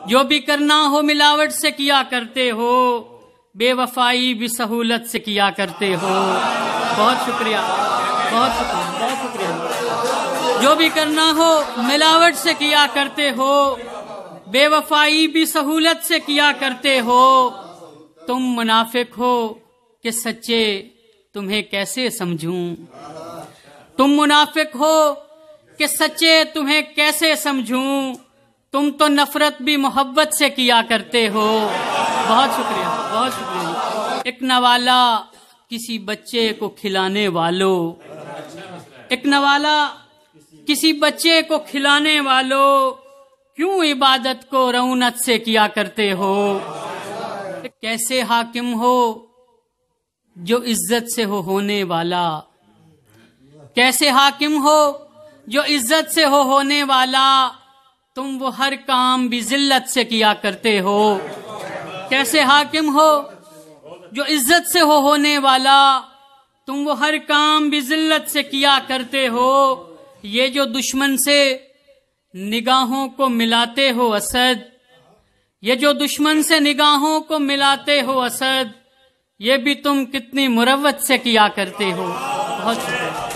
جو بھی کرنا ہو ملاوٹ سے کیا کرتے ہو، بے وفائی بھی سہولت سے کیا کرتے ہو۔ بہت شکریہ، بہت شکریہ، بہت شکریہ۔ جو بھی کرنا ہو ملاوٹ سے کیا کرتے ہو، بے وفائی بھی سہولت سے کیا کرتے ہو۔ تم منافق ہو کہ سچے تمہیں کیسے سمجھوں، تم منافق ہو کہ سچے تمہیں کیسے سمجھوں، تم تو نفرت بھی محبت سے کیا کرتے ہو۔ بہت شکریہ، بہت شکریہ۔ ایک نوالا کسی بچے کو کھلانے والوں، ایک نوالا کسی بچے کو کھلانے والوں، کیوں عبادت کو رونت سے کیا کرتے ہو؟ کیسے حاکم ہو جو عزت سے ہو ہونے والا، کیسے حاکم ہو جو عزت سے ہو ہونے والا، تم وہ ہر کام بھی ذلت سے کیا کرتے ہو۔ کیسے حاکم ہو جو عزت سے ہو ہونے والا، تم وہ ہر کام بھی ذلت سے کیا کرتے ہو۔ یہ جو دشمن سے نگاہوں کو ملاتے ہو اسد، یہ جو دشمن سے نگاہوں کو ملاتے ہو اسد، یہ بھی تم کتنی مروت سے کیا کرتے ہو۔ بہت شکریہ۔